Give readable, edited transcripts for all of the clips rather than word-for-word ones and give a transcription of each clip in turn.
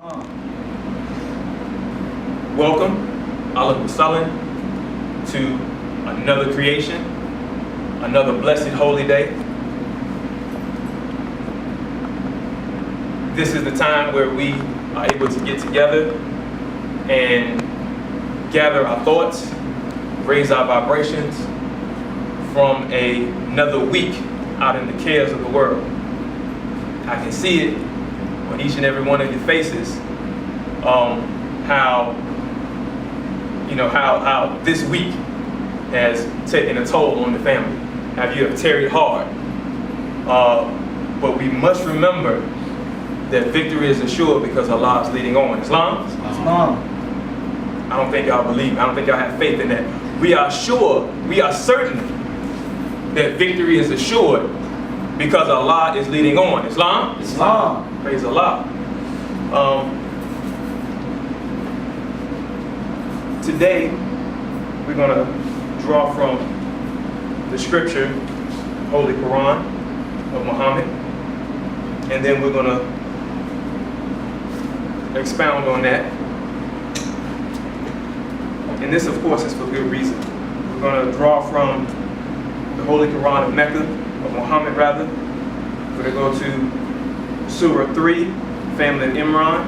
Welcome, Ahlan wa sahlan, to another creation, another blessed holy day. This is the time where we are able to get together and gather our thoughts, raise our vibrations from another week out in the cares of the world. I can see it on each and every one of your faces, how this week has taken a toll on the family. How you have tarried hard. But we must remember that victory is assured because Allah is leading on. Islam? I don't think y'all believe. I don't think y'all have faith in that. We are sure, we are certain that victory is assured because Allah is leading on. Islam? Praise Allah. Today, we're going to draw from the scripture, Holy Quran of Muhammad, and then we're going to expound on that. And this, of course, is for good reason. We're going to draw from the Holy Quran of Mecca, of Muhammad rather. We're going to go to Surah 3, family of Imran,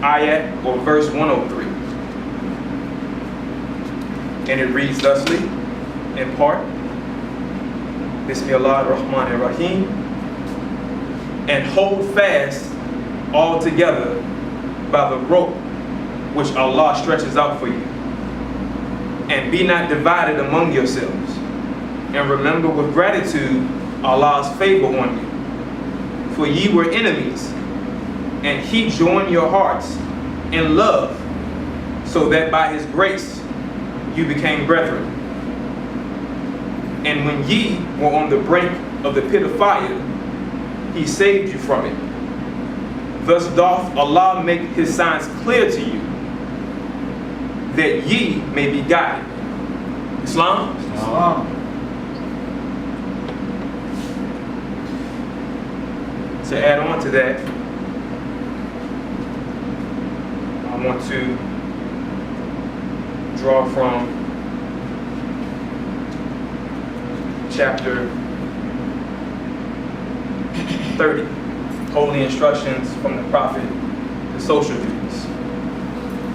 ayat or verse 103. And it reads thusly, in part, Bismillah ar-Rahman ar-Rahim, and hold fast all together by the rope which Allah stretches out for you, and be not divided among yourselves, and remember with gratitude Allah's favor on you, for ye were enemies, and He joined your hearts in love, so that by His grace you became brethren. And when ye were on the brink of the pit of fire, He saved you from it. Thus doth Allah make His signs clear to you, that ye may be guided. Islam? To add on to that, I want to draw from chapter 30, Holy Instructions from the Prophet, the social duties.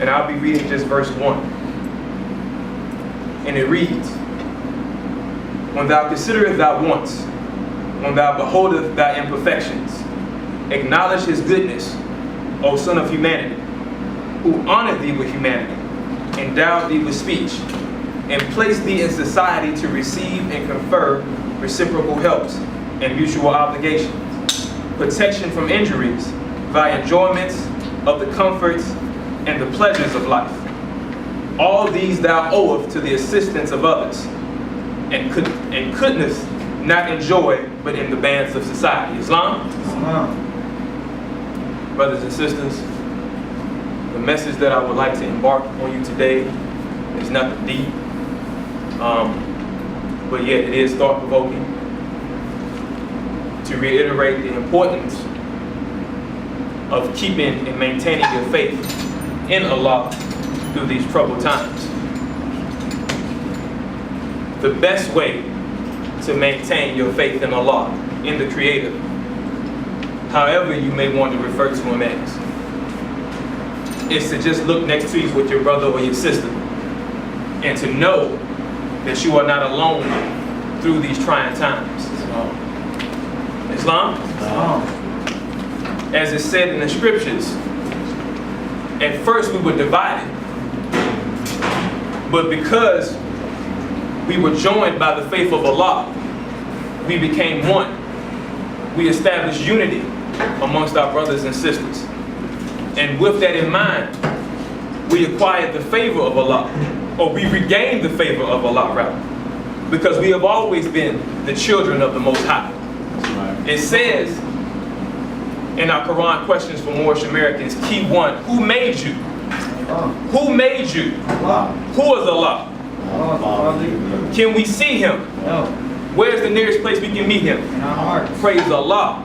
And I'll be reading just verse 1. And it reads, when thou considerest thy wants, when thou beholdest thy imperfections, acknowledge His goodness, O son of humanity, who honored thee with humanity, endowed thee with speech, and placed thee in society to receive and confer reciprocal helps and mutual obligations, protection from injuries, by enjoyments of the comforts and the pleasures of life. All these thou owest to the assistance of others, and couldn't not enjoy but in the bands of society. Islam? Brothers and sisters, the message that I would like to embark on you today is nothing deep, but yet it is thought-provoking, to reiterate the importance of keeping and maintaining your faith in Allah through these troubled times. The best way to maintain your faith in Allah, in the Creator, however you may want to refer to Him as, is to just look next to you with your brother or your sister and to know that you are not alone through these trying times. Islam? As it said in the scriptures, at first we were divided, but because we were joined by the faith of Allah, we became one. We established unity amongst our brothers and sisters. And with that in mind, we acquired the favor of Allah, or we regained the favor of Allah rather, because we have always been the children of the Most High. It says in our Quran Questions for Moorish Americans, key 1, who made you? Who made you? Who is Allah? Can we see Him? Where's the nearest place we can meet Him? In our hearts. Praise Allah.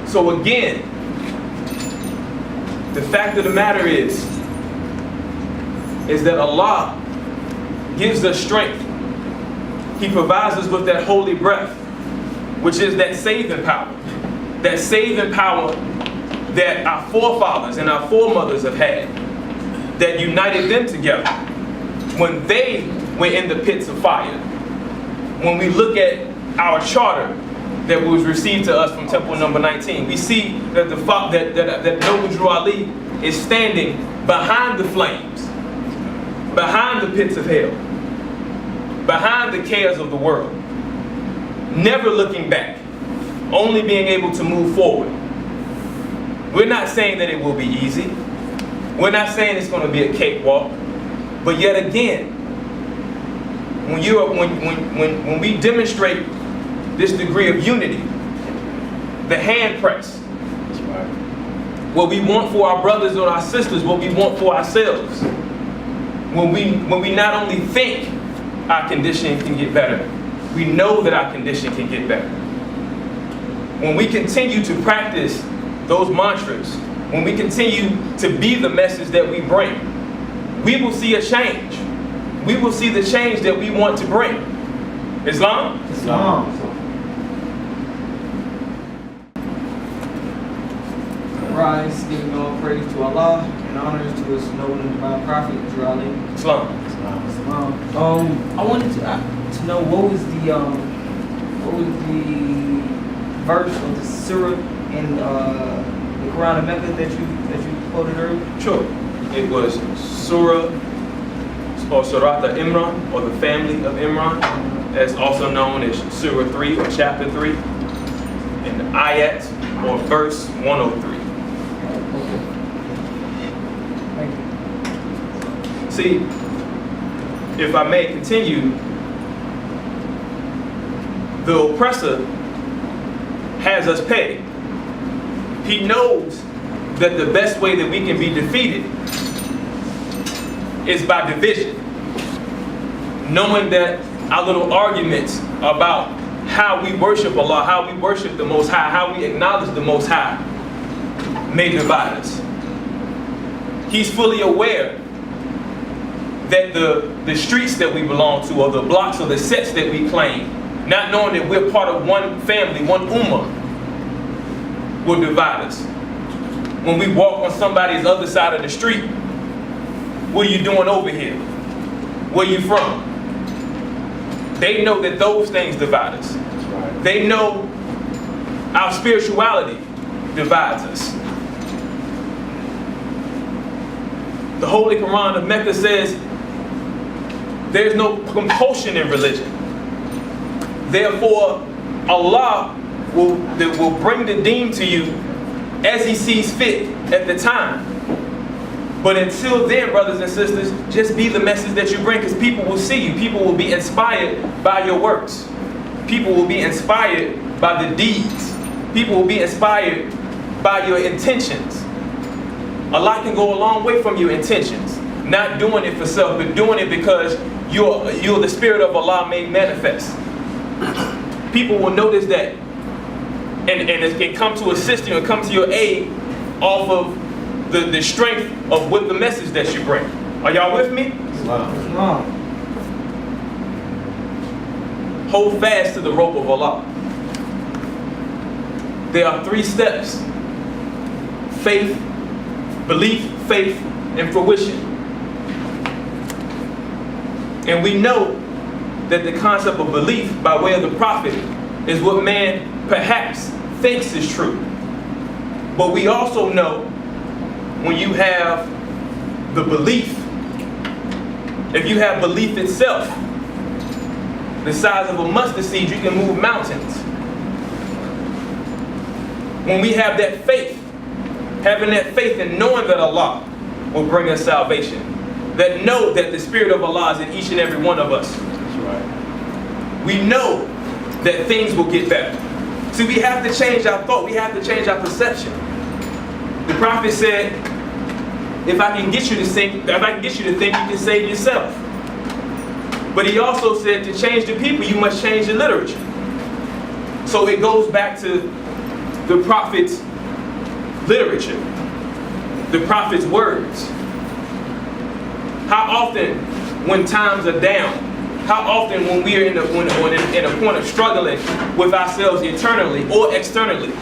So again, The fact of the matter is that Allah gives us strength. He provides us with that holy breath, which is that saving power. That saving power that our forefathers and our foremothers have had, that united them together when they were in the pits of fire. When we look at our charter that was received to us from Temple number 19, we see that that Noble Drew Ali is standing behind the flames, behind the pits of hell, behind the cares of the world, never looking back, only being able to move forward. We're not saying that it will be easy. We're not saying it's going to be a cakewalk. But yet again, when we demonstrate this degree of unity, the hand press, what we want for our brothers or our sisters, what we want for ourselves, when we not only think our condition can get better, we know that our condition can get better. When we continue to practice those mantras, when we continue to be the message that we bring, we will see a change. We will see the change that we want to bring. Islam? Islam. Rise, giving all praise to Allah and honors to His noble and divine prophet, Drew Ali. Islam. I wanted to know what was the verse of the surah in the Quran of Mecca that you quoted earlier? Sure. It was Surah or Surat al-Imran, or the family of Imran, as also known as Surah 3 or chapter 3, and ayat or verse 103. See, if I may continue, the oppressor has us pegged. He knows that the best way that we can be defeated is by division. Knowing that our little arguments about how we worship Allah, how we worship the Most High, how we acknowledge the Most High may divide us. He's fully aware that the streets that we belong to, or the blocks or the sets that we claim, not knowing that we're part of one family, one ummah, will divide us. When we walk on somebody's other side of the street, what are you doing over here? Where you from? They know that those things divide us. Right. They know our spirituality divides us. The Holy Quran of Mecca says there's no compulsion in religion. Therefore, Allah will bring the deen to you as He sees fit at the time. But until then, brothers and sisters, just be the message that you bring, because people will see you. People will be inspired by your works. People will be inspired by the deeds. People will be inspired by your intentions. Allah can go a long way from your intentions. Not doing it for self, but doing it because you're the spirit of Allah made manifest. People will notice that. And it can come to assist you and come to your aid off of the strength of what the message that you bring. Are y'all with me? Islam. Hold fast to the rope of Allah. There are 3 steps: faith, belief, faith, and fruition. And we know that the concept of belief by way of the Prophet is what man perhaps thinks is true. But we also know when you have the belief, if you have belief itself, the size of a mustard seed, you can move mountains. When we have that faith, having that faith and knowing that Allah will bring us salvation, that know that the Spirit of Allah is in each and every one of us. That's right. We know that things will get better. See, we have to change our thought. We have to change our perception. The Prophet said, if I can get you to think, you can save yourself. But he also said to change the people, you must change the literature. So it goes back to the Prophet's literature. the prophet's words? How often when times are down? How often when we are in a point of struggling with ourselves internally or externally,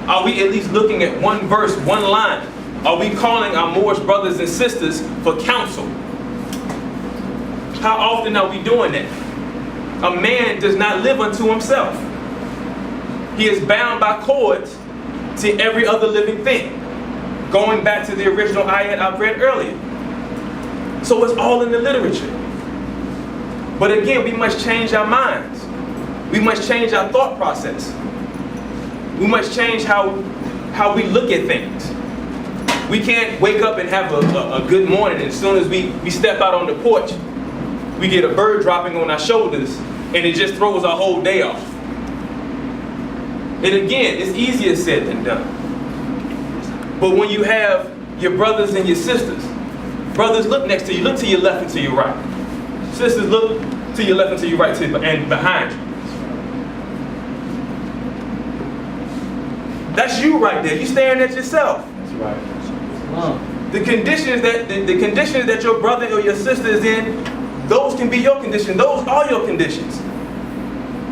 are we at least looking at one verse, one line? Are we calling our Moorish brothers and sisters for counsel? How often are we doing that? A man does not live unto himself. He is bound by cords to every other living thing. Going back to the original ayat I read earlier. So it's all in the literature. But again, we must change our minds. We must change our thought process. We must change how we look at things. We can't wake up and have a good morning, and as soon as we step out on the porch, we get a bird dropping on our shoulders, and it just throws our whole day off. And again, it's easier said than done. But when you have your brothers and your sisters, brothers, look next to you, look to your left and to your right. Sisters, look to your left and to your right and behind you. That's you right there. You staring at yourself. That's right. The conditions that your brother or your sister is in, those can be your conditions. Those are your conditions.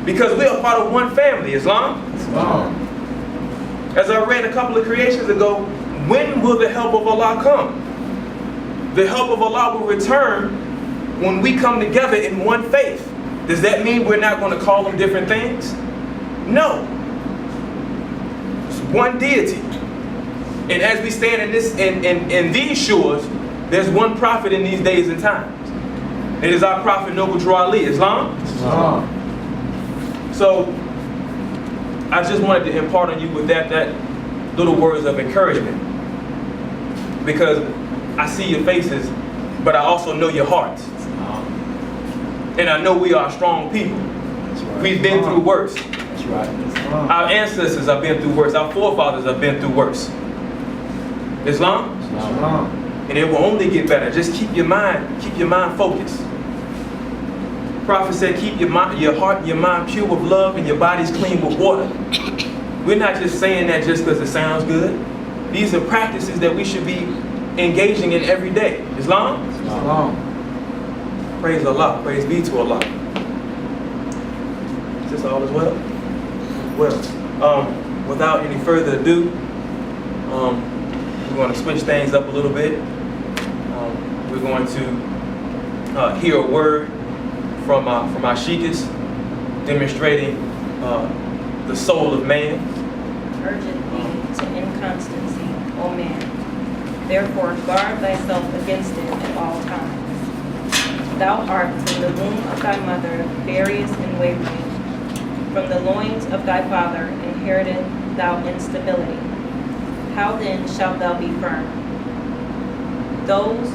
Because we are part of one family, Islam. As I read a couple of creations ago, when will the help of Allah come? The help of Allah will return when we come together in one faith. Does that mean we're not going to call them different things? No. It's one deity. And as we stand in these shores, there's one prophet in these days and times. It is our prophet Noble Drew Ali, Islam. So I just wanted to impart on you with that little words of encouragement. Because I see your faces, but I also know your hearts. And I know we are strong people. Right. We've been through worse. That's right. Our ancestors have been through worse. Our forefathers have been through worse. Islam? And it will only get better. Just keep your mind focused. The Prophet said, keep your heart and your mind pure with love and your bodies clean with water. We're not just saying that just because it sounds good. These are practices that we should be engaging in every day. Islam? Praise Allah. Praise be to Allah. Is this all as well? Well, without any further ado, we're going to switch things up a little bit. We're going to hear a word from our sheikhs demonstrating the soul of man. Urgent thee to inconstancy, O man. Therefore guard thyself against it at all times. Thou art from the womb of thy mother various and wavering. From the loins of thy father inherited thou instability. How then shalt thou be firm? Those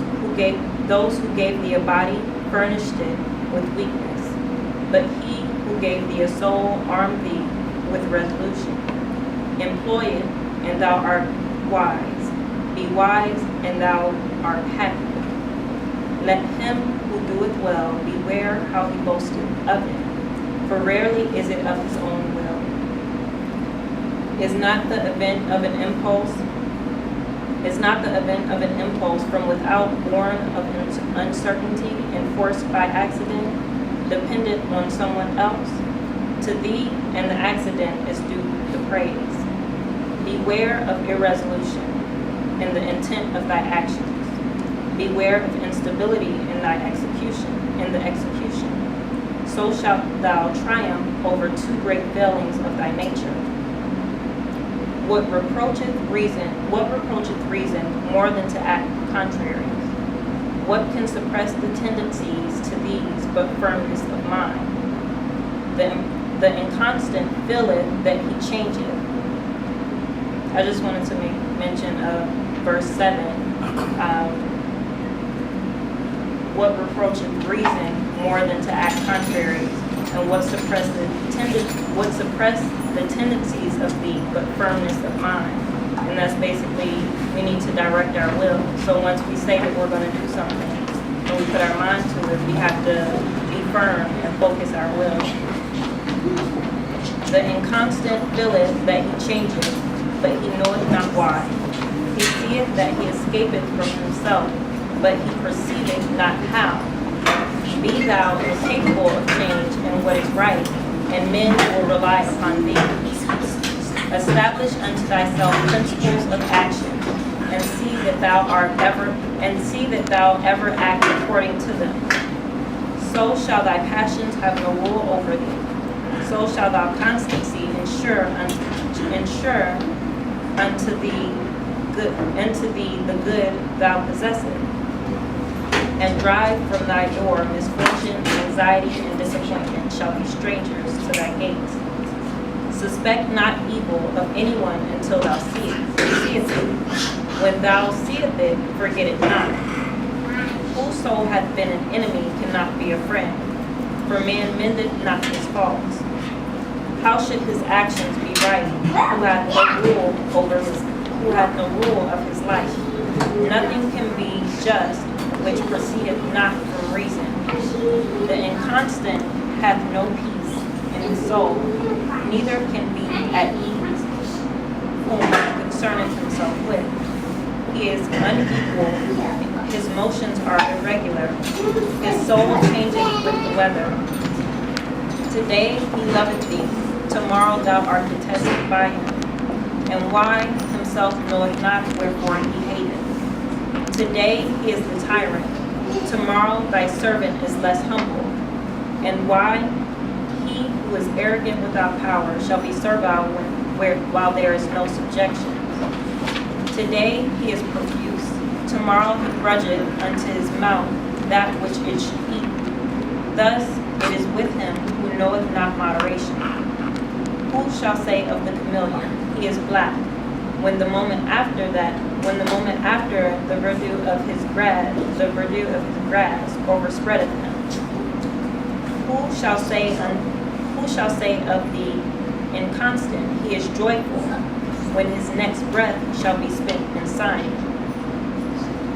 who gave thee a body furnished it with weakness, but he who gave thee a soul armed thee with resolution. Employ it, and thou art wise. Be wise, and thou art happy. Let him who doeth well beware how he boasteth of it, for rarely is it of his own will. Is not the event of an impulse from without, born of uncertainty and forced by accident, dependent on someone else? To thee and the accident is due the praise. Beware of irresolution in the intent of thy actions. Beware of instability in thy execution. So shalt thou triumph over two great failings of thy nature. What reproacheth reason more than to act contrary? What can suppress the tendencies to these but firmness of mind? The inconstant feeleth that he changeth. I just wanted to make mention of verse 7. What reproacheth reason more than to act contrary, and what suppress the tendencies of thee but firmness of mind. And that's basically, we need to direct our will. So once we say that we're going to do something and we put our mind to it, we have to be firm and focus our will. The inconstant feeleth that he changeth, but he knoweth not why. He seeth that he escapeth from himself, but he perceiveth not how. Be thou incapable of change in what is right, and men will rely upon thee. Establish unto thyself principles of action, and see that thou ever act according to them. So shall thy passions have no rule over thee. So shall thy constancy ensure unto thee the good thou possessest, and drive from thy door misfortune, anxiety, and disappointment shall be strangers to thy gates. Suspect not evil of anyone until thou seest it. When thou seest it, forget it not. Whoso hath been an enemy cannot be a friend, for man mendeth not his faults. How should his actions be right, who hath no rule of his life? Nothing can be just which proceedeth not from reason. The inconstant hath no peace in his soul, neither can be at ease, whom he concerneth himself with. He is unequal, his motions are irregular, his soul changeth with the weather. Today he loveth thee, tomorrow thou art detested by him. And why himself knoweth not wherefore he hateth. Today he is the tyrant, tomorrow thy servant is less humble. And why he who is arrogant without power shall be servile while there is no subjection. Today he is profuse, tomorrow he grudgeth unto his mouth that which it should eat. Thus it is with him who knoweth not moderation. Who shall say of the chameleon, he is black, when the moment after the verdure of his grass overspreadeth him? Who shall say of the inconstant, he is joyful, when his next breath shall be spent in sighing?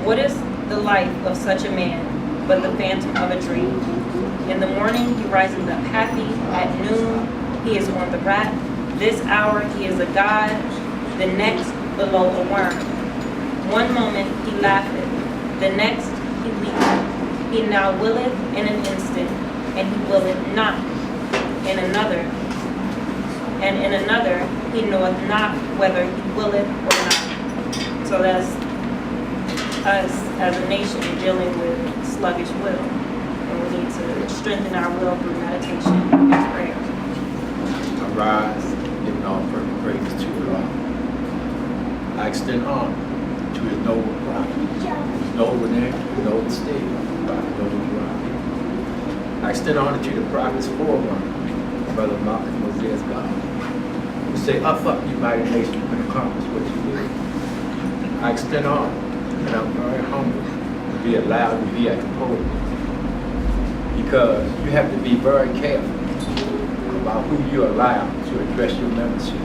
What is the life of such a man but the phantom of a dream? In the morning he riseth up happy, at noon he is on the rack, this hour he is a god, the next below a worm. One moment he laugheth, the next he weepeth. He now willeth in an instant, and he willeth not in another. And in another he knoweth not whether he willeth or not. So that's us as a nation dealing with sluggish will. And we need to strengthen our will through meditation and prayer. Arise, giving all praise to the Lord. I extend honor to his noble prophet, his noble name, his noble state, Prophet Noble Deuteronomy. I extend honor to the prophet's forerunner, Brother Malcolm Moses God, who say, up, you mighty nation, you can accomplish what you will. I extend honor, and I'm very humble to be allowed to be at the podium, because you have to be very careful about who you allow to address your membership.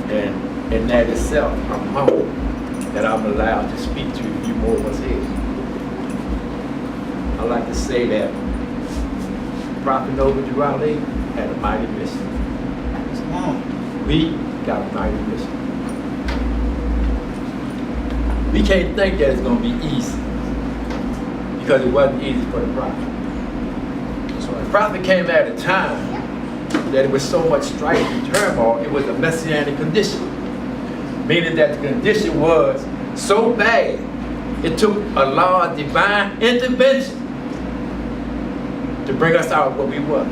And in that itself, I'm humbled that I'm allowed to speak to you more what's here. I like to say that Prophet Noble Deuteronomy had a mighty mission. We got a mighty mission. We can't think that it's going to be easy, because it wasn't easy for the prophet. The prophet came at a time that it was so much strife and turmoil, it was a messianic condition. Meaning that the condition was so bad, it took a law of divine intervention to bring us out of what we was.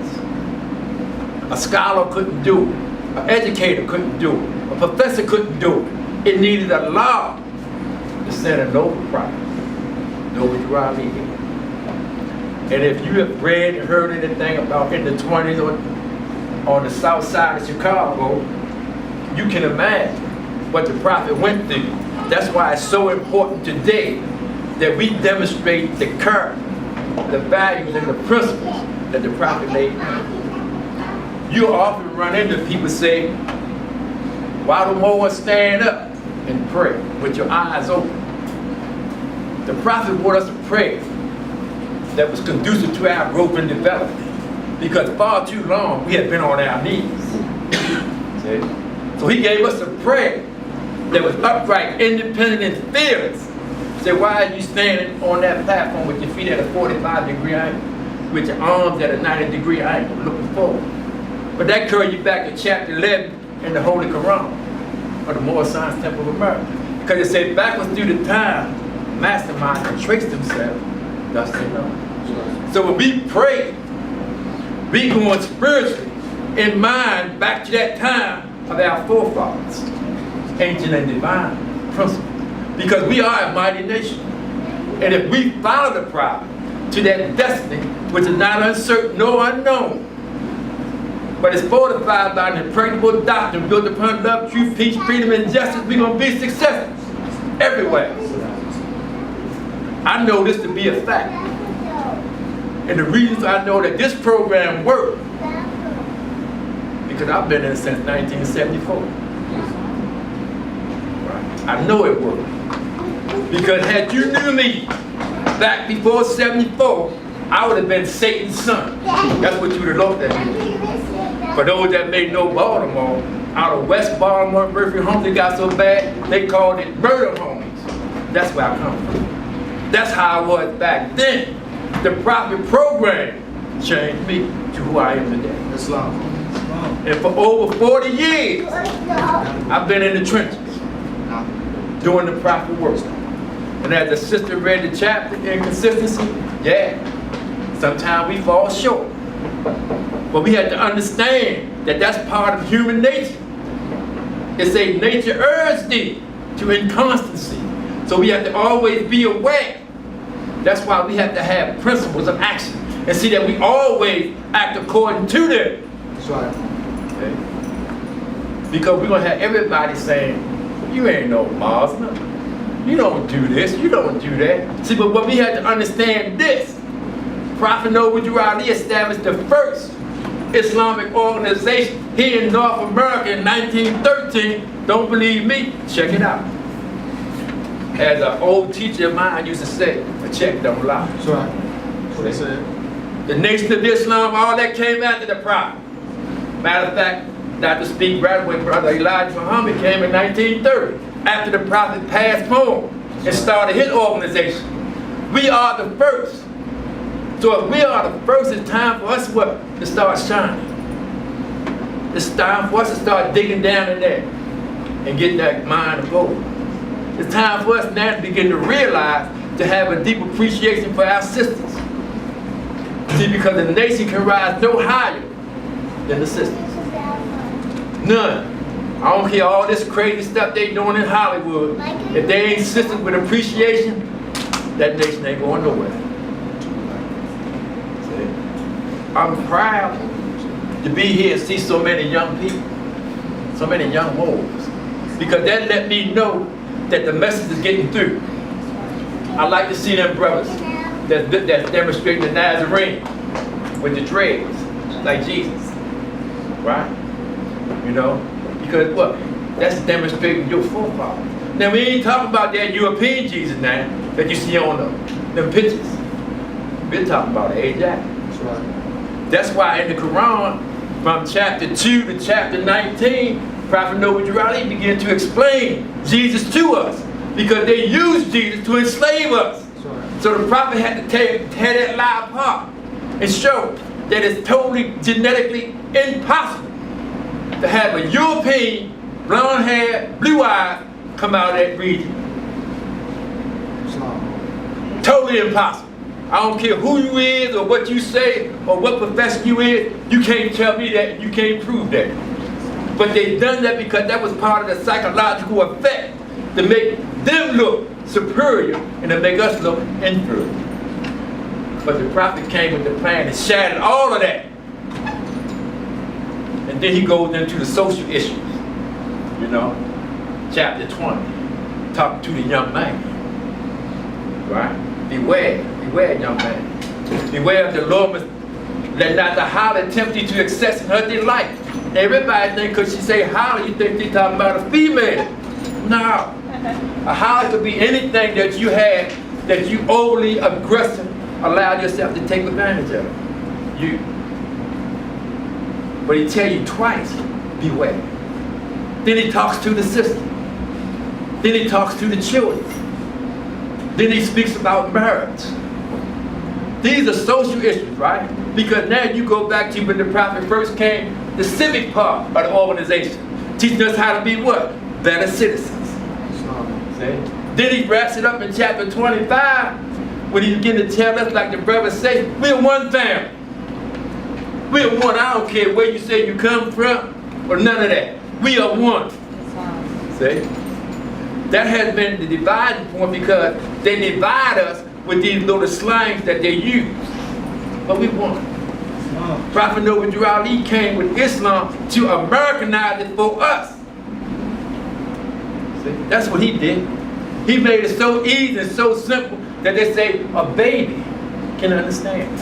A scholar couldn't do it. An educator couldn't do it. A professor couldn't do it. It needed a law to send a noble prophet, Noble Deuteronomy. And if you have read and heard anything about in the 20s on the south side of Chicago, you can imagine what the prophet went through. That's why it's so important today that we demonstrate the character, the values, and the principles that the prophet laid down. You often run into people say, why don't more stand up and pray with your eyes open? The prophet brought us a prayer that was conducive to our growth and development, because far too long we had been on our knees. See? So he gave us a prayer that was upright, independent, and fearless. Say, why are you standing on that platform with your feet at a 45-degree angle, with your arms at a 90-degree angle, looking forward? But that carries you back to chapter 11 in the Holy Quran, or the Moorish Science Temple of America. Because it said, backwards through the time, mastermind can trace themselves, thus they know. So when we pray, we going spiritually in mind back to that time of our forefathers, ancient and divine principles. Because we are a mighty nation. And if we follow the prophet to that destiny, which is not uncertain nor unknown, but it's fortified by an impregnable doctrine built upon love, truth, peace, freedom, and justice, we're going to be successful everywhere. I know this to be a fact. And the reasons I know that this program works, because I've been in it since 1974. Right. I know it works. Because had you knew me back before 74, I would have been Satan's son. That's what you would have looked at me. For those that may know Baltimore, out of West Baltimore, Murphy Homes, it got so bad, they called it murder homes. That's where I come from. That's how I was back then. The prophet program changed me to who I am today. Islam. And for over 40 years, I've been in the trenches doing the prophet work. And as the sister read the chapter, inconsistency, yeah, sometimes we fall short. But we have to understand that that's part of human nature. It's a nature urge thee to inconstancy. So we have to always be aware. That's why we have to have principles of action and see that we always act according to them. That's right. Okay? Because we're going to have everybody saying, you ain't no Muslim. You don't do this, you don't do that. See, but what we have to understand this, Prophet Noble Drew Ali established the first Islamic organization here in North America in 1913. Don't believe me? Check it out. As an old teacher of mine used to say, a check don't lie. That's right. That's what they said. The Nation of Islam, all that came after the Prophet. Matter of fact, Dr. Speak Bradway, Brother Elijah Muhammad came in 1930, after the Prophet passed home and started his organization. We are the first. So if we are the first, it's time for us what? To start shining. It's time for us to start digging down in there and getting that mind of gold. It's time for us now to begin to realize, to have a deep appreciation for our sisters. See, because the nation can rise no higher than the sisters. None. I don't care all this crazy stuff they doing in Hollywood. If they ain't sisters with appreciation, that nation ain't going nowhere. See? I'm proud to be here and see so many young people, so many young wolves, because that let me know that the message is getting through. I like to see them brothers that's demonstrating the Nazarene with the dreads, like Jesus, right? You know, because what? That's demonstrating your forefathers. Now we ain't talking about that European Jesus now that you see on them pictures. We're talking about Ajax. That's right. That's why in the Quran, from chapter 2 to chapter 19, Prophet Noble Drew Ali began to explain Jesus to us, because they used Jesus to enslave us. Right. So the prophet had to tear that lie apart and show that it's totally genetically impossible to have a European, blonde hair, blue eyes come out of that region. Islam. Totally impossible. I don't care who you is or what you say or what profession you is, you can't tell me that, you can't prove that. But they done that because that was part of the psychological effect to make them look superior and to make us look inferior. But the prophet came with the plan and shattered all of that. And then he goes into the social issues, you know, chapter 20, talking to the young man, right? Beware, young man. Beware of the Lord, let not the harlot tempt you to excess in her delight. Everybody think because she say harlot, you think they talking about a female. No. A harlot could be anything that you had that you overly aggressive allowed yourself to take advantage of. You. But he tell you twice, beware. Then he talks to the sister. Then he talks to the children. Then he speaks about marriage. These are social issues, right? Because now you go back to when the prophet first came, the civic part of the organization, teaching us how to be what? Better citizens. See? Then he wraps it up in chapter 25 when he begin to tell us, like the brother say, we're one family. We're one. I don't care where you say you come from or none of that. We are one. See? That has been the dividing point because they divide us with these little slangs that they use. But we won. Prophet Noble Drew Ali came with Islam to Americanize it for us. See? That's what he did. He made it so easy and so simple that they say a baby can understand.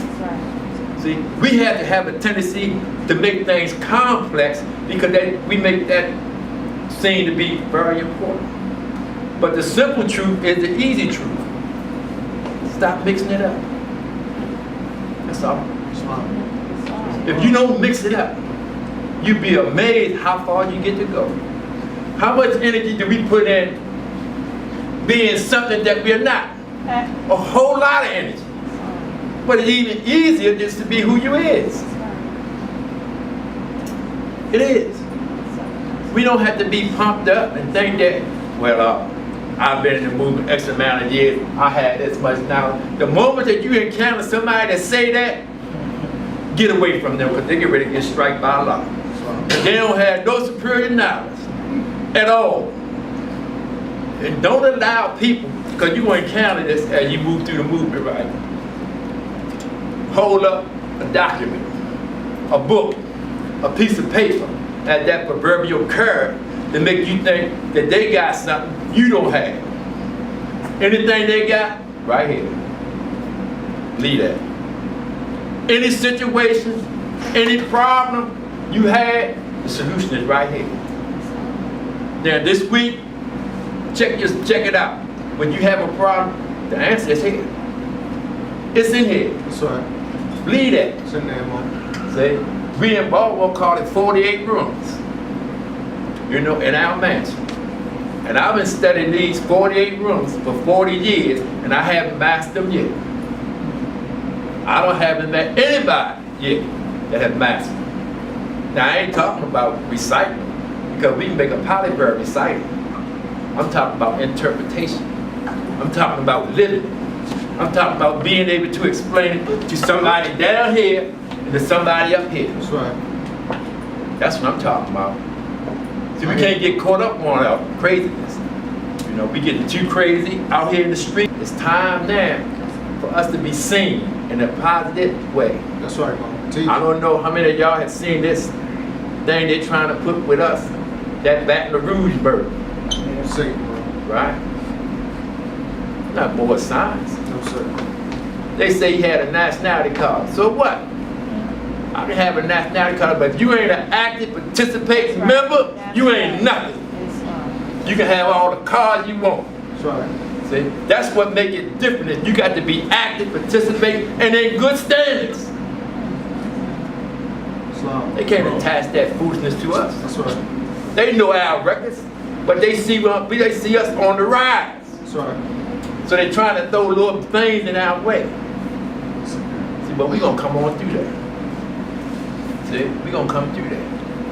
See, we have to have a tendency to make things complex because we make that seem to be very important. But the simple truth is the easy truth. Stop mixing it up. That's all. If you don't mix it up, you'd be amazed how far you get to go. How much energy do we put in being something that we're not? A whole lot of energy. But it's even easier just to be who you is. It is. We don't have to be pumped up and think that, well, I've been in the movement X amount of years, I had this much knowledge. The moment that you encounter somebody that say that, get away from them because they get ready to get struck by law. They don't have no superior knowledge at all. And don't allow people, because you're going to encounter this as you move through the movement, right? Hold up a document, a book, a piece of paper at that proverbial curve to make you think that they got something you don't have. Anything they got, right here. Leave that. Any situation, any problem you had, the solution is right here. Now this week, check it out. When you have a problem, the answer is here. It's in here. That's right. Leave that. It's in there, man. See, we in Baltimore call it 48 rooms. You know, in our mansion. And I've been studying these 48 rooms for 40 years, and I haven't mastered them yet. I don't have met anybody yet that has mastered them. Now, I ain't talking about reciting, because we can make a polyverb reciting. I'm talking about interpretation. I'm talking about living. I'm talking about being able to explain it to somebody down here and to somebody up here. That's right. That's what I'm talking about. See, we can't get caught up on our craziness. You know, we getting too crazy out here in the street. It's time now for us to be seen in a positive way. That's right, man. I don't know how many of y'all have seen this thing they're trying to put with us, that Baton Rouge bird, Say it, bro. right? Not more science. No, sir. They say he had a nationality card. So what? I can have a nationality card, but if you ain't an active participating member, you ain't nothing. You can have all the cards you want. That's right. See, that's what make it different. Is you got to be active, participate, and in good standings. Islam. They can't attach that foolishness to us. That's right. They know our records, but they see us on the rise. That's right. So they're trying to throw little things in our way. See, but we're gonna come on through that. See, we're gonna come through that.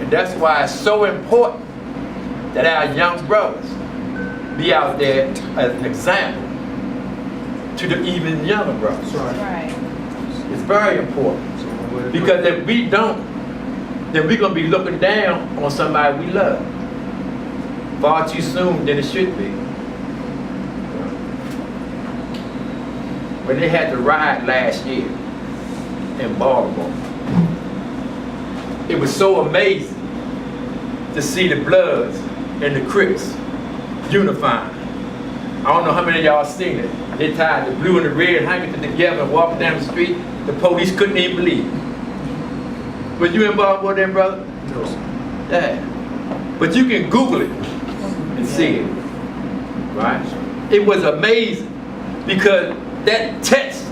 And that's why it's so important that our young brothers be out there as an example to the even younger brothers. That's right. It's very important. So one way to do it. Because if we don't, then we're gonna be looking down on somebody we love far too soon than it should be. When they had the riot last year in Baltimore, it was so amazing to see the Bloods and the Crips unifying. I don't know how many of y'all seen it. They tied the blue and the red handkerchief together and walking down the street. The police couldn't even believe it. Was you involved with them, brother? No, sir. Yeah. But you can Google it and see it. Right? It was amazing because that touched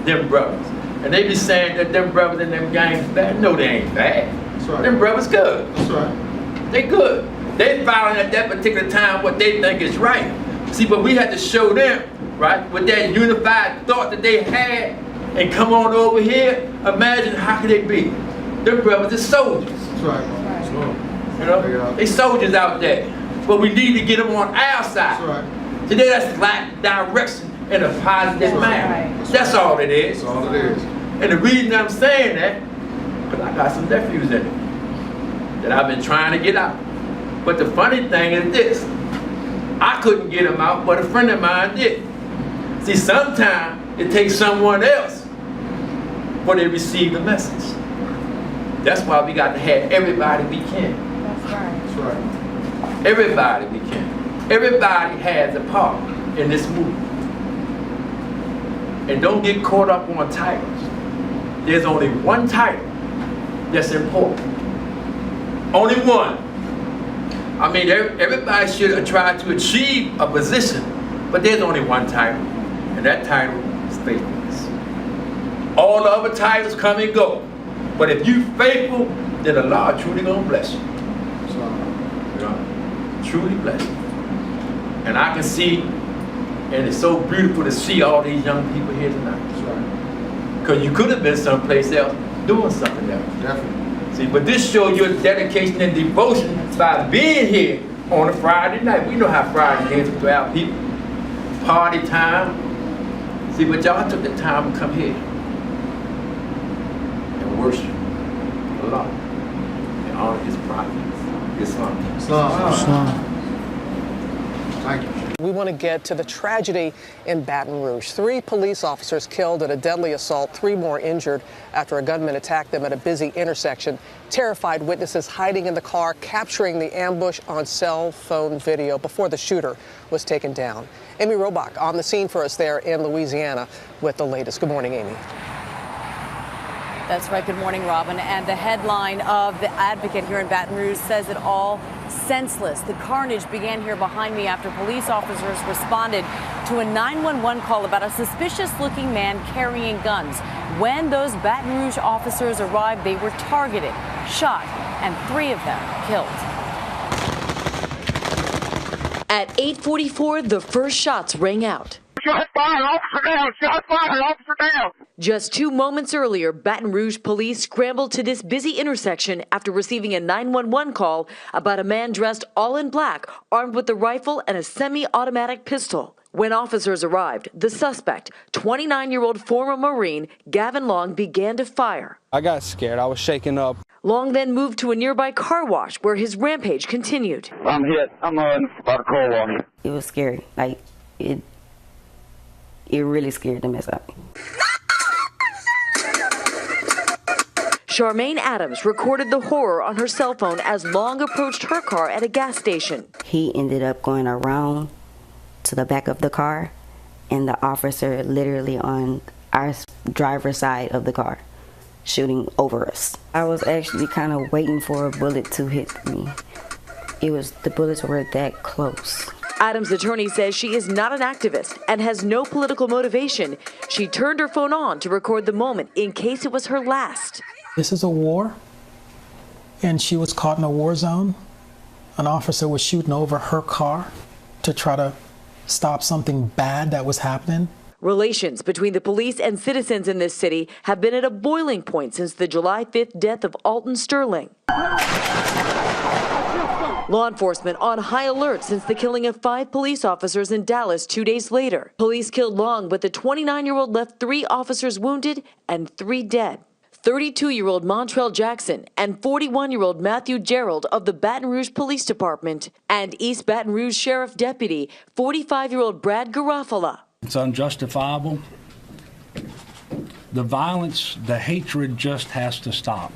them brothers. And they be saying that them brothers and them gangs bad. No, they ain't bad. That's right. Them brothers good. That's right. They good. They following at that particular time what they think is right. See, but we had to show them, right, with that unified thought that they had, and come on over here. Imagine how could they be? Them brothers are soldiers. That's right. You know, they soldiers out there. But we need to get them on our side. That's right. Today, that's like direction in a positive manner. That's all it is. That's all it is. And the reason I'm saying that, because I got some nephews in it that I've been trying to get out. But the funny thing is this, I couldn't get them out, but a friend of mine did. See, sometimes it takes someone else before they receive the message. That's why we got to have everybody we can. That's right. That's right. Everybody we can. Everybody has a part in this movement. And don't get caught up on titles. There's only one title that's important. Only one. I mean, everybody should try to achieve a position, but there's only one title, and that title is faithfulness. All the other titles come and go, but if you faithful, then the Lord truly gonna bless you. That's right. You know, truly bless you. And I can see, and it's so beautiful to see all these young people here tonight. That's right. Because you could have been someplace else doing something else. Definitely. See, but this shows your dedication and devotion by being here on a Friday night. We know how Friday is with our people. Party time. See, but y'all took the time to come here and worship Allah and honor His prophet, Islam. Islam. Thank you. We want to get to the tragedy in Baton Rouge. 3 police officers killed in a deadly assault, 3 more injured after a gunman attacked them at a busy intersection. Terrified witnesses hiding in the car, capturing the ambush on cell phone video before the shooter was taken down. Amy Robach on the scene for us there in Louisiana with the latest. Good morning, Amy. That's right. Good morning, Robin. And the headline of The Advocate here in Baton Rouge says it all: senseless. The carnage began here behind me after police officers responded to a 911 call about a suspicious-looking man carrying guns. When those Baton Rouge officers arrived, they were targeted, shot, and 3 of them killed. At 8:44, the first shots rang out. Shot fired, officer down! Shot fired, officer down! Just 2 moments earlier, Baton Rouge police scrambled to this busy intersection after receiving a 911 call about a man dressed all in black, armed with a rifle and a semi-automatic pistol. When officers arrived, the suspect, 29-year-old former Marine Gavin Long, began to fire. I got scared. I was shaking up. Long then moved to a nearby car wash where his rampage continued. I'm hit. I'm by the car wash. It was scary. Like, it really scared the mess out of me. Charmaine Adams recorded the horror on her cell phone as Long approached her car at a gas station. He ended up going around to the back of the car, and the officer literally on our driver's side of the car, shooting over us. I was actually kind of waiting for a bullet to hit me. The bullets were that close. Adams' attorney says she is not an activist and has no political motivation. She turned her phone on to record the moment in case it was her last. This is a war, and she was caught in a war zone. An officer was shooting over her car to try to stop something bad that was happening. Relations between the police and citizens in this city have been at a boiling point since the July 5th death of Alton Sterling. Law enforcement on high alert since the killing of 5 police officers in Dallas 2 days later. Police killed Long, but the 29-year-old left 3 officers wounded and 3 dead. 32-year-old Montrell Jackson and 41-year-old Matthew Gerald of the Baton Rouge Police Department, and East Baton Rouge Sheriff Deputy 45-year-old Brad Garofalo. It's unjustifiable. The violence, the hatred just has to stop.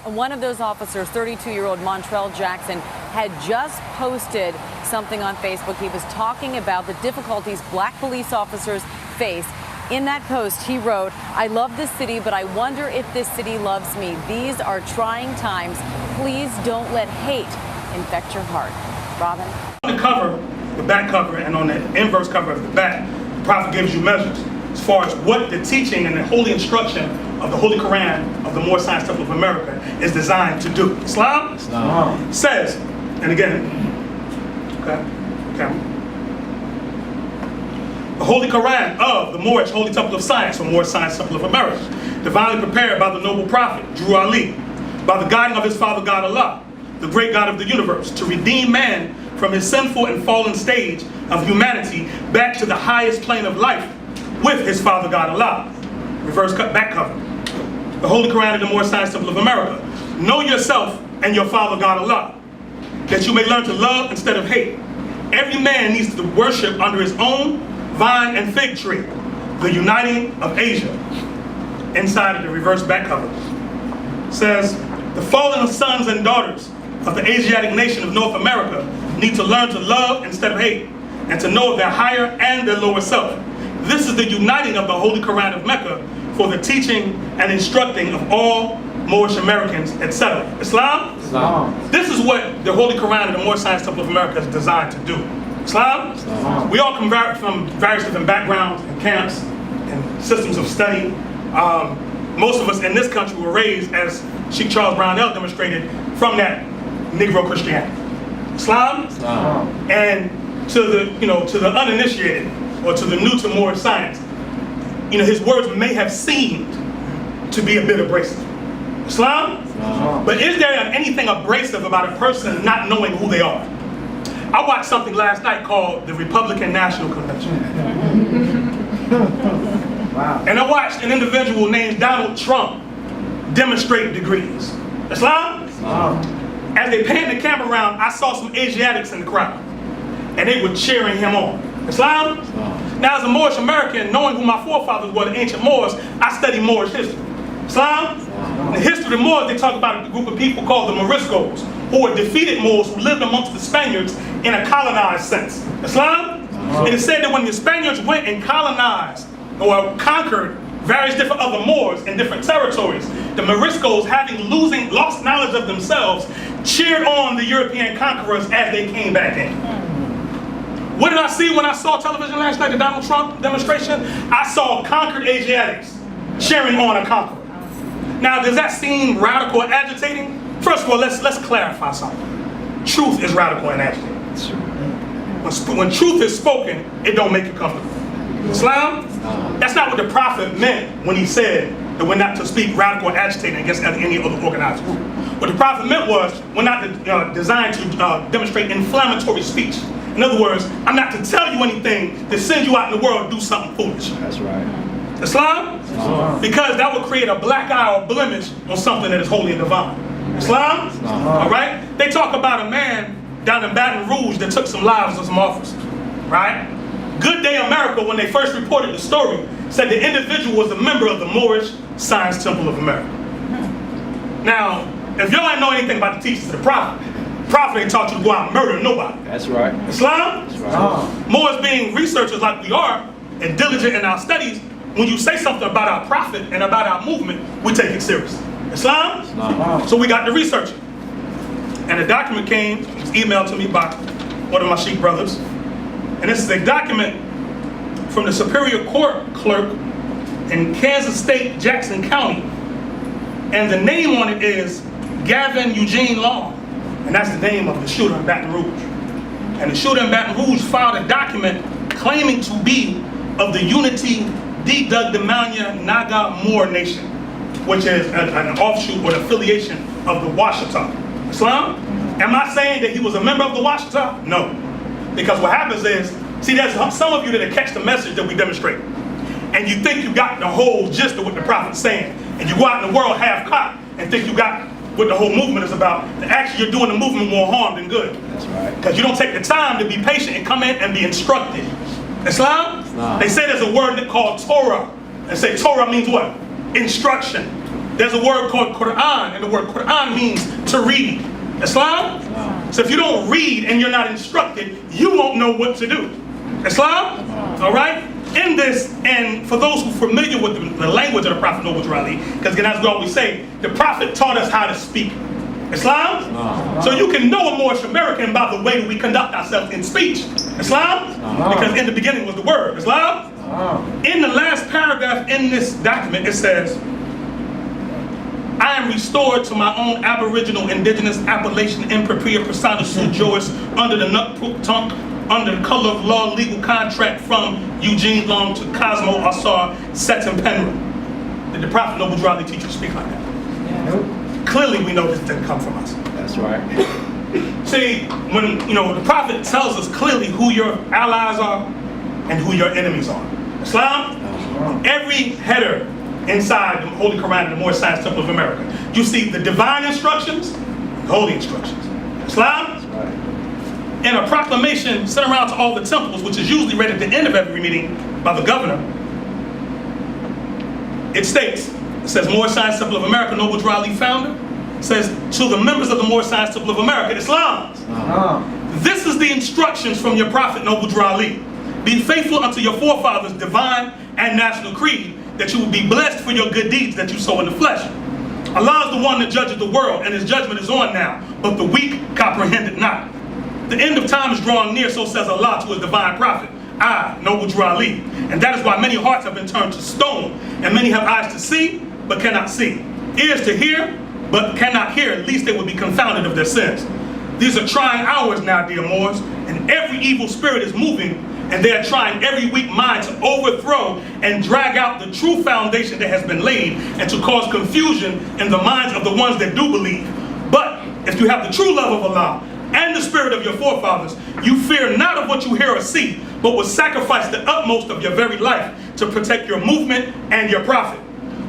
One of those officers, 32-year-old Montrell Jackson, had just posted something on Facebook. He was talking about the difficulties black police officers face. In that post, he wrote, "I love this city, but I wonder if this city loves me. These are trying times. Please don't let hate infect your heart." Robin? On the cover, the back cover, and on the inverse cover of the back, the Prophet gives you measures as far as what the teaching and the holy instruction of the Holy Quran of the Moorish Science Temple of America is designed to do. Islam says, and again, Okay. The Holy Quran of the Moorish Holy Temple of Science, or Moorish Science Temple of America, divinely prepared by the noble prophet, Drew Ali, by the guiding of his Father God Allah, the great God of the universe, to redeem man from his sinful and fallen stage of humanity back to the highest plane of life with his Father God Allah. Reverse cut back cover. The Holy Quran of the Moorish Science Temple of America. Know yourself and your Father God Allah, that you may learn to love instead of hate. Every man needs to worship under his own vine and fig tree, the uniting of Asia. Inside of the reverse back cover says, the fallen sons and daughters of the Asiatic nation of North America need to learn to love instead of hate, and to know their higher and their lower self. This is the uniting of the Holy Quran of Mecca for the teaching and instructing of all Moorish Americans, etc. Islam? Islam. This is what the Holy Quran of the Moorish Science Temple of America is designed to do. Islam? Islam. We all come from various different backgrounds and camps and systems of study. Most of us in this country were raised, as Sheikh Charles Brownell demonstrated, from that Negro Christianity. Islam? Islam. And to the uninitiated, or to the new to Moorish science, his words may have seemed to be a bit abrasive. Islam? Islam. But is there anything abrasive about a person not knowing who they are? I watched something last night called the Republican National Convention. Wow. And I watched an individual named Donald Trump demonstrate degrees. Islam? Islam. As they panned the camera around, I saw some Asiatics in the crowd, and they were cheering him on. Islam? Islam. Now, as a Moorish American, knowing who my forefathers were, the ancient Moors, I study Moorish history. Islam? In the history of the Moors, they talk about a group of people called the Moriscos, who were defeated Moors who lived amongst the Spaniards in a colonized sense. Islam? It is said that when the Spaniards went and colonized or conquered various different other Moors in different territories, the Moriscos, having lost knowledge of themselves, cheered on the European conquerors as they came back in. What did I see when I saw television last night, the Donald Trump demonstration? I saw conquered Asiatics cheering on a conqueror. Now, does that seem radical and agitating? First of all, let's clarify something. Truth is radical and agitating. When truth is spoken, it don't make you comfortable. Islam? That's not what the prophet meant when he said that we're not to speak radical and agitating against any other organized group. What the prophet meant was, we're not designed to demonstrate inflammatory speech. In other words, I'm not to tell you anything to send you out in the world to do something foolish. That's right. Islam? Islam. Because that would create a black eye or blemish on something that is holy and divine. Islam? Islam. All right? They talk about a man down in Baton Rouge that took some lives of some officers. Right? Good Day America, when they first reported the story, said the individual was a member of the Moorish Science Temple of America. Now, if y'all ain't know anything about the teachings of the prophet ain't taught you to go out and murder nobody. That's right. Islam? That's right. Moors, being researchers like we are, and diligent in our studies, when you say something about our prophet and about our movement, we take it seriously. Islam? Islam. So we got to research it. And a document came, it was emailed to me by one of my Sheikh brothers. And this is a document from the Superior Court clerk in Kansas State, Jackson County. And the name on it is Gavin Eugene Long. And that's the name of the shooter in Baton Rouge. And the shooter in Baton Rouge filed a document claiming to be of the Unity Dugdamania Naga Moor Nation, which is an offshoot or an affiliation of the Washita. Islam? Am I saying that he was a member of the Washita? No. Because what happens is, see, there's some of you that catch the message that we demonstrate. And you think you got the whole gist of what the prophet's saying. And you go out in the world half-cocked and think you got what the whole movement is about. And actually, you're doing the movement more harm than good. That's right. Because you don't take the time to be patient and come in and be instructed. Islam? Islam. They say there's a word called Torah. They say Torah means what? Instruction. There's a word called Quran, and the word Quran means to read. Islam? Islam. So if you don't read and you're not instructed, you won't know what to do. Islam? All right? In this, and for those who are familiar with the language of the Prophet Noble Raleigh, because again, as we always say, the Prophet taught us how to speak. Islam? Islam. So you can know a Moorish American by the way that we conduct ourselves in speech. Islam? Because in the beginning was the word. Islam? In the last paragraph in this document, it says, I am restored to my own Aboriginal, Indigenous, Appalachian, Impropria, Persona, Sui Juris, under the under the color of law legal contract from Eugene Long to Cosmo Asar Seton Penra. Did the Prophet Noble Drew Ali teach you to speak like that? Nope. Clearly we know this didn't come from us. That's right. See, when the Prophet tells us clearly who your allies are and who your enemies are. Islam, every header inside the Holy Quran and the Moorish Science Temple of America, you see the divine instructions, the holy instructions. Islam, and a proclamation sent around to all the temples, which is usually read at the end of every meeting by the governor. It states, it says Moorish Science Temple of America, Noble Drew Ali founder, says to the members of the Moorish Science Temple of America, Islam, this is the instructions from your Prophet Noble Drew Ali. Be faithful unto your forefathers' divine and national creed, that you will be blessed for your good deeds that you sow in the flesh. Allah is the one that judges the world, and his judgment is on now, but the weak comprehend it not. The end of time is drawing near, so says Allah to his divine prophet, I, Noble Drew Ali. And that is why many hearts have been turned to stone, and many have eyes to see, but cannot see, ears to hear, but cannot hear, at least they will be confounded of their sins. These are trying hours now, dear Moors, and every evil spirit is moving, and they are trying every weak mind to overthrow and drag out the true foundation that has been laid, and to cause confusion in the minds of the ones that do believe. But if you have the true love of Allah and the spirit of your forefathers, you fear not of what you hear or see, but will sacrifice the utmost of your very life to protect your movement and your prophet.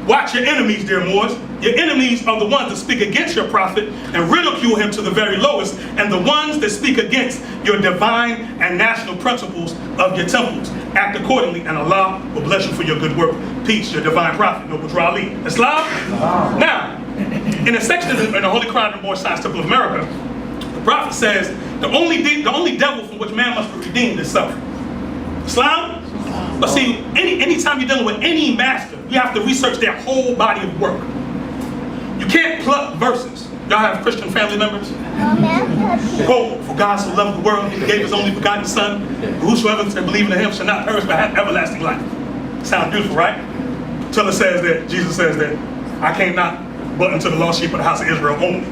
Watch your enemies, dear Moors. Your enemies are the ones that speak against your prophet and ridicule him to the very lowest, and the ones that speak against your divine and national principles of your temples. Act accordingly, and Allah will bless you for your good work. Peace, your divine prophet, Noble Drew Ali. Islam? Now, in a section in the Holy Quran and Moorish Science Temple of America, the prophet says the only devil from which man must be redeemed is self. Islam? But see, anytime you're dealing with any master, you have to research their whole body of work. You can't pluck verses. Y'all have Christian family members? Quote, for God so loved the world, he gave his only begotten son, whosoever shall believe in him shall not perish but have everlasting life. Sounds beautiful, right? Till it says that, Jesus says that, I came not but unto the lost sheep of the house of Israel only.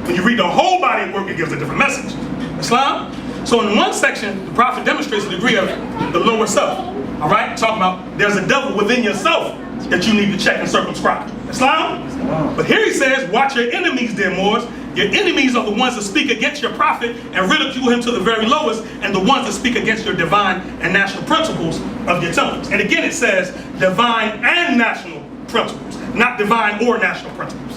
When you read the whole body of work, it gives a different message. Islam? So in one section, the prophet demonstrates the degree of the lower self. All right? Talking about there's a devil within yourself that you need to check and circumscribe. Islam? But here he says, watch your enemies, dear Moors. Your enemies are the ones that speak against your prophet and ridicule him to the very lowest, and the ones that speak against your divine and national principles of your temples. And again, it says divine and national principles, not divine or national principles.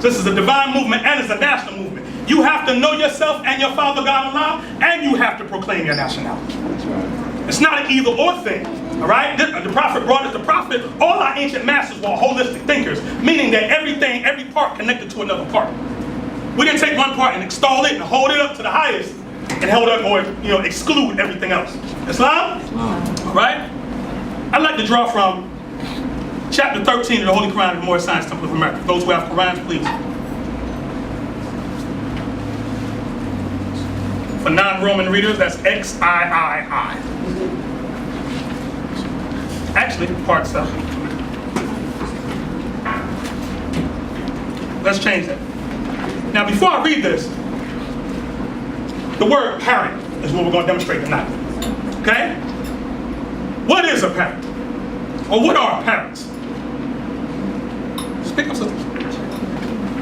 So this is a divine movement and it's a national movement. You have to know yourself and your Father God Allah, and you have to proclaim your nationality. That's right. It's not an either or thing. All right? The prophet brought us the prophet. All our ancient masters were holistic thinkers, meaning that everything, every part connected to another part. We didn't take one part and extol it and hold it up to the highest and hold up or exclude everything else. Islam? All right? I'd like to draw from chapter 13 of the Holy Quran and the Moorish Science Temple of America. Those who have Qurans, please. For non-Roman readers, that's XIII. Actually, part 7. Let's change that. Now, before I read this, the word parent is what we're going to demonstrate tonight. Okay? What is a parent? Or what are parents? Speak up, sister.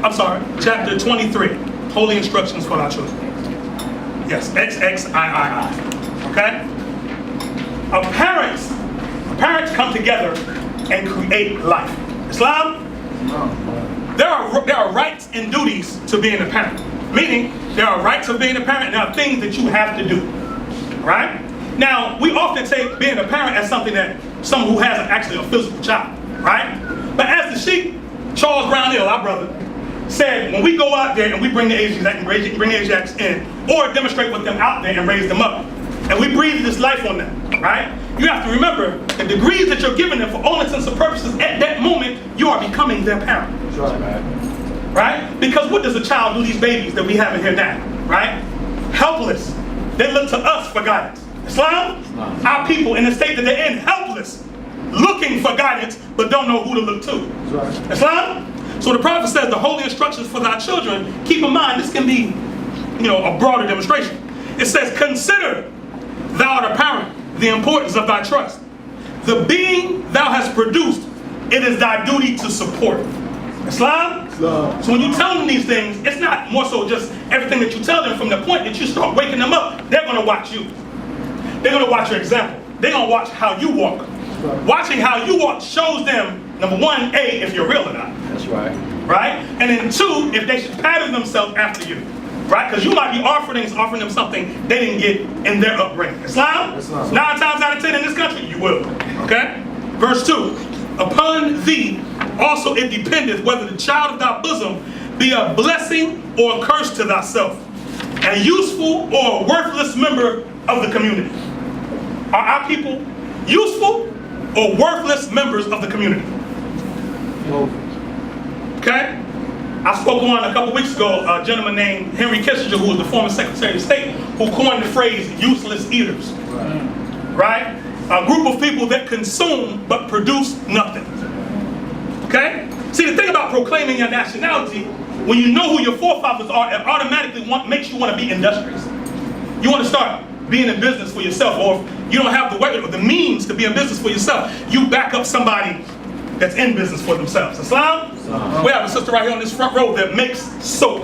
I'm sorry, chapter 23, Holy Instructions for Our Children. Yes, XXIII. Okay? Parents come together and create life. Islam? There are rights and duties to being a parent. Meaning, there are rights of being a parent and there are things that you have to do. Right? Now, we often take being a parent as something that someone who has actually a physical child. Right? But as the Sheikh Charles Brownell, our brother, said, when we go out there and we bring the Asiatics in, or demonstrate with them out there and raise them up, and we breathe this life on them, right? You have to remember the degrees that you're giving them, for all intents and purposes, at that moment, you are becoming their parent. Right? Because what does a child do, these babies that we have in here now, right? Helpless. They look to us for guidance. Islam? Our people in the state that they're in, helpless, looking for guidance, but don't know who to look to. Islam? So the prophet says the holy instructions for thy children, keep in mind, this can be a broader demonstration. It says, consider thou art a parent, the importance of thy trust. The being thou hast produced, it is thy duty to support. Islam? So when you tell them these things, it's not more so just everything that you tell them from the point that you start waking them up. They're going to watch you. They're going to watch your example. They're going to watch how you walk. Watching how you walk shows them, number one, A, if you're real or not. That's right. Right? And then two, if they should pattern themselves after you. Right? Because you might be offering them something they didn't get in their upbringing. Islam? 9 times out of 10 in this country, you will. Okay? Verse 2. Upon thee also it dependeth whether the child of thy bosom be a blessing or a curse to thyself, a useful or a worthless member of the community. Are our people useful or worthless members of the community? Okay? I spoke on a couple weeks ago a gentleman named Henry Kissinger, who was the former Secretary of State, who coined the phrase useless eaters. Right? A group of people that consume but produce nothing. Okay? See, the thing about proclaiming your nationality, when you know who your forefathers are, it automatically makes you want to be industrious. You want to start being in business for yourself, or if you don't have the way or the means to be in business for yourself, you back up somebody that's in business for themselves. Islam? We have a sister right here on this front row that makes soap.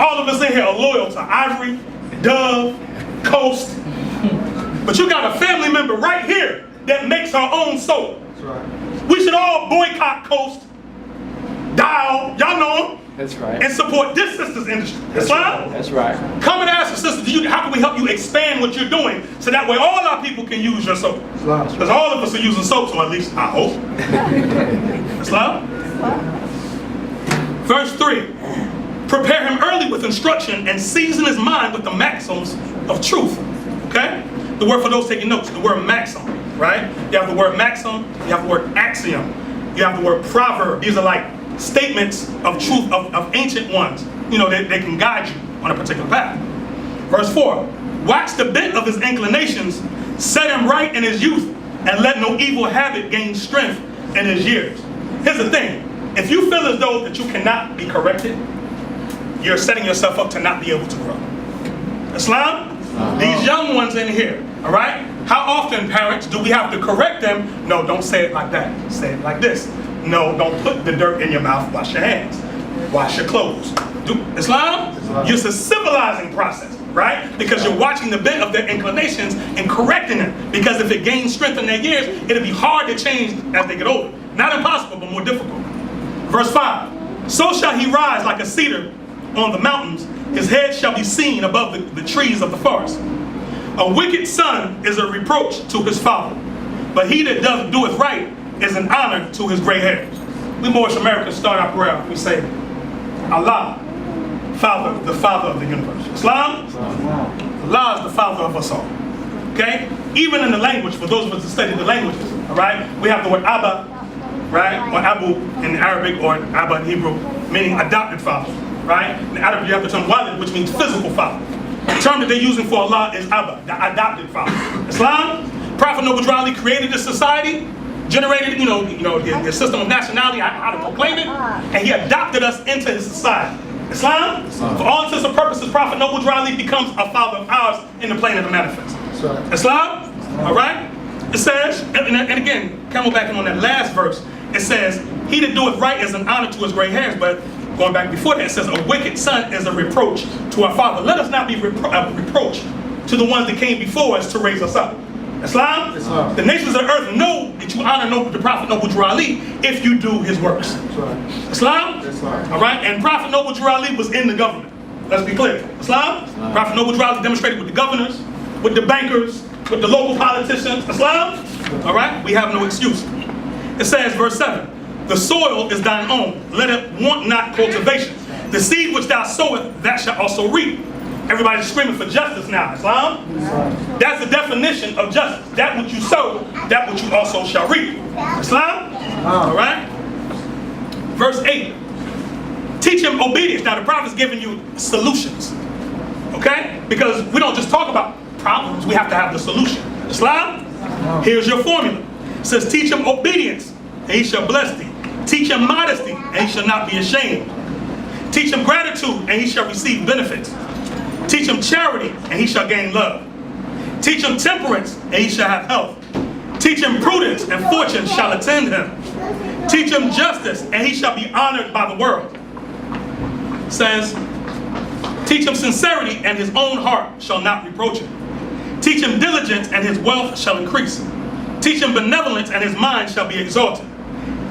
All of us in here are loyal to Ivory, Dove, Coast. But you got a family member right here that makes her own soap. We should all boycott Coast, Dial, y'all know them. That's right. And support this sister's industry. Islam? That's right. Come and ask your sister, how can we help you expand what you're doing so that way all our people can use your soap? Because all of us are using soap, so at least I hope. Islam? Verse 3. Prepare him early with instruction and season his mind with the maxims of truth. Okay? The word, for those taking notes, the word maxim, right? You have the word maxim, you have the word axiom, you have the word proverb. These are like statements of truth of ancient ones. They can guide you on a particular path. Verse 4. Wax the bent of his inclinations, set him right in his youth, and let no evil habit gain strength in his years. Here's the thing. If you feel as though that you cannot be corrected, you're setting yourself up to not be able to grow. Islam? These young ones in here, all right? How often, parents, do we have to correct them? No, don't say it like that. Say it like this. No, don't put the dirt in your mouth. Wash your hands. Wash your clothes. Islam? It's a civilizing process, right? Because you're watching the bent of their inclinations and correcting them. Because if it gains strength in their years, it'll be hard to change as they get older. Not impossible, but more difficult. Verse 5. So shall he rise like a cedar on the mountains. His head shall be seen above the trees of the forest. A wicked son is a reproach to his father, but he that doeth right is an honor to his gray hairs. We Moorish Americans start our prayer. We say, Allah, Father, the Father of the universe. Islam? Allah is the Father of us all. Okay? Even in the language, for those of us that study the languages, all right, we have the word Abba, right, or Abu in Arabic, or Abba in Hebrew, meaning adopted father. Right? In Arabic, you have the term walid, which means physical father. The term that they're using for Allah is Abba, the adopted father. Islam? Prophet Noble Drew Ali created this society, generated, the system of nationality, how to proclaim it, and he adopted us into his society. Islam? For all intents and purposes, Prophet Noble Drew Ali becomes a father of ours in the plane of the manifest. Islam? All right? It says, and again, come back on that last verse, it says, he that doeth right is an honor to his gray hairs, but going back before that, it says, a wicked son is a reproach to our father. Let us not be a reproach to the ones that came before us to raise us up. Islam? The nations of the earth know that you honor the Prophet Noble Drew Ali if you do his works. Islam? All right? And Prophet Noble Drew Ali was in the government. Let's be clear. Islam? Prophet Noble Drew Ali demonstrated with the governors, with the bankers, with the local politicians. Islam? All right? We have no excuse. It says, verse 7. The soil is thine own, let it want not cultivation. The seed which thou sowest, that shall also reap. Everybody's screaming for justice now, Islam? That's the definition of justice. That which you sow, that which you also shall reap. Islam? All right? Verse 8. Teach him obedience. Now the prophet's giving you solutions. Okay? Because we don't just talk about problems, we have to have the solution. Islam? Here's your formula. It says, teach him obedience, and he shall bless thee. Teach him modesty, and he shall not be ashamed. Teach him gratitude, and he shall receive benefits. Teach him charity, and he shall gain love. Teach him temperance, and he shall have health. Teach him prudence, and fortune shall attend him. Teach him justice, and he shall be honored by the world. It says, teach him sincerity, and his own heart shall not reproach him. Teach him diligence, and his wealth shall increase. Teach him benevolence, and his mind shall be exalted.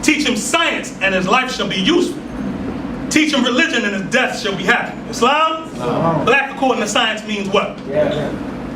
Teach him science, and his life shall be useful. Teach him religion, and his death shall be happy. Islam? Black according to science means what?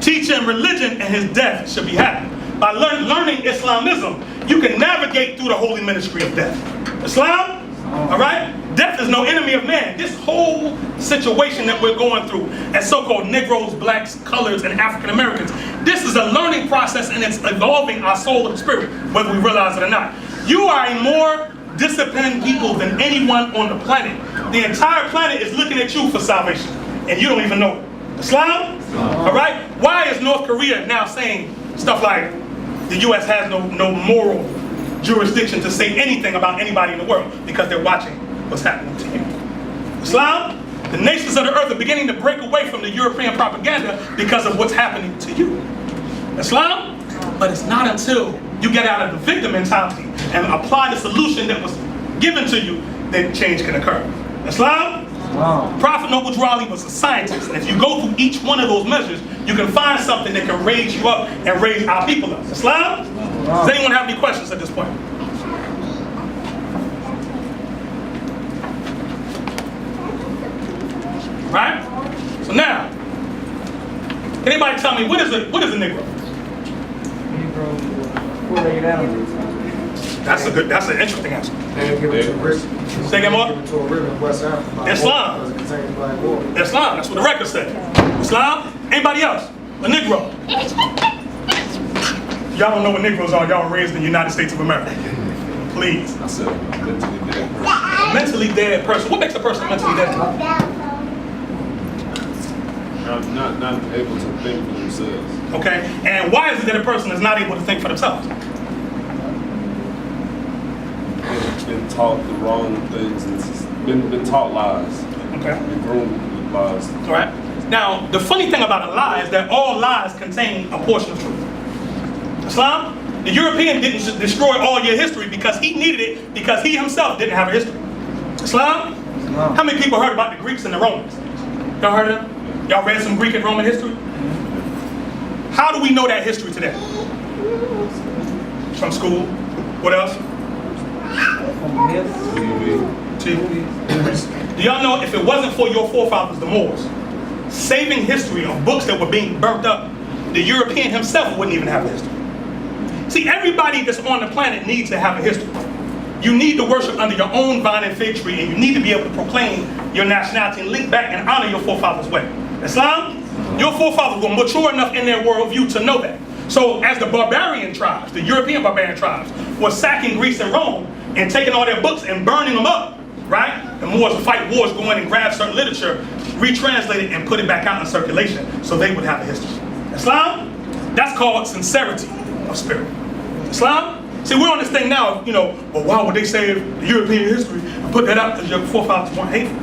Teach him religion, and his death shall be happy. By learning Islamism, you can navigate through the holy ministry of death. Islam? All right? Death is no enemy of man. This whole situation that we're going through as so-called Negroes, blacks, coloreds, and African Americans, this is a learning process, and it's evolving our soul and spirit, whether we realize it or not. You are a more disciplined people than anyone on the planet. The entire planet is looking at you for salvation, and you don't even know it. Islam? All right? Why is North Korea now saying stuff like the U.S. has no moral jurisdiction to say anything about anybody in the world? Because they're watching what's happening to you. Islam? The nations of the earth are beginning to break away from the European propaganda because of what's happening to you. Islam? But it's not until you get out of the victim mentality and apply the solution that was given to you that change can occur. Islam? Prophet Noble Drew Ali was a scientist, and if you go through each one of those measures, you can find something that can raise you up and raise our people up. Islam? Does anyone have any questions at this point? Right? So now, can anybody tell me what is a Negro? That's an interesting answer. Say again more? Islam. Islam, that's what the record said. Islam? Anybody else? A Negro. Y'all don't know what Negroes are. Y'all were raised in the United States of America. Please. I said mentally dead person. A mentally dead person. What makes a person mentally dead? Not able to think for themselves. Okay, and why is it that a person is not able to think for themselves? Been taught the wrong things and been taught lies. Okay. Been groomed with lies. All right. Now, the funny thing about a lie is that all lies contain a portion of truth. Islam? The European didn't destroy all your history because he needed it because he himself didn't have a history. Islam? How many people heard about the Greeks and the Romans? Y'all heard of them? Y'all read some Greek and Roman history? How do we know that history today? From school. What else? TV. Do y'all know if it wasn't for your forefathers, the Moors, saving history of books that were being burnt up, the European himself wouldn't even have a history. See, everybody that's on the planet needs to have a history. You need to worship under your own vine and fig tree, and you need to be able to proclaim your nationality and link back and honor your forefathers' way. Islam? Your forefathers were mature enough in their worldview to know that. So as the barbarian tribes, the European barbarian tribes, were sacking Greece and Rome and taking all their books and burning them up, right? The Moors would fight wars, go in and grab certain literature, retranslate it, and put it back out in circulation so they would have a history. Islam? That's called sincerity of spirit. Islam? See, we're on this thing now, well, why would they save the European history and put that out? Because your forefathers weren't hateful.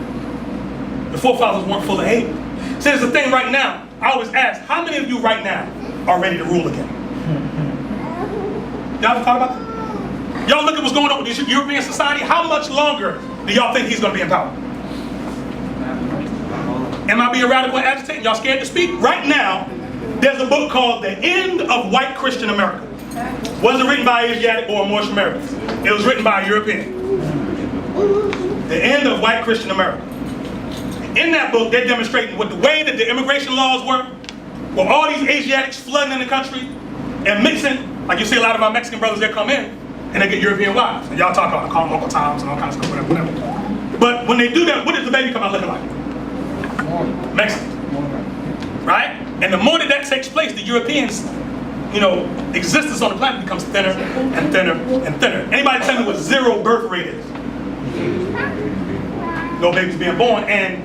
The forefathers weren't full of hate. See, there's a thing right now. I always ask, how many of you right now are ready to rule again? Y'all ever thought about that? Y'all look at what's going on with this European society. How much longer do y'all think he's going to be in power? Am I being radical and agitating? Y'all scared to speak? Right now, there's a book called The End of White Christian America. Wasn't written by Asiatic or Moorish Americans. It was written by a European. The End of White Christian America. In that book, they're demonstrating what the way that the immigration laws were, with all these Asiatics flooding in the country and mixing, like you see a lot of our Mexican brothers that come in and they get European wives. And y'all talk about call them Uncle Toms and all kinds of stuff, whatever. But when they do that, what does the baby come out looking like? Mexican. Right? And the more that takes place, the Europeans, existence on the planet becomes thinner and thinner and thinner. Anybody tell me what zero birth rate is? No babies being born, and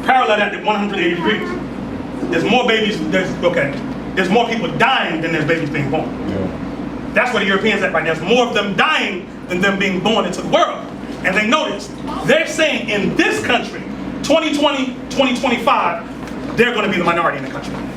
parallel that at 180 degrees. There's more babies, there's more people dying than there's babies being born. Yeah. That's where the Europeans at right now. There's more of them dying than them being born into the world. And they notice, they're saying in this country, 2020, 2025, they're going to be the minority in the country.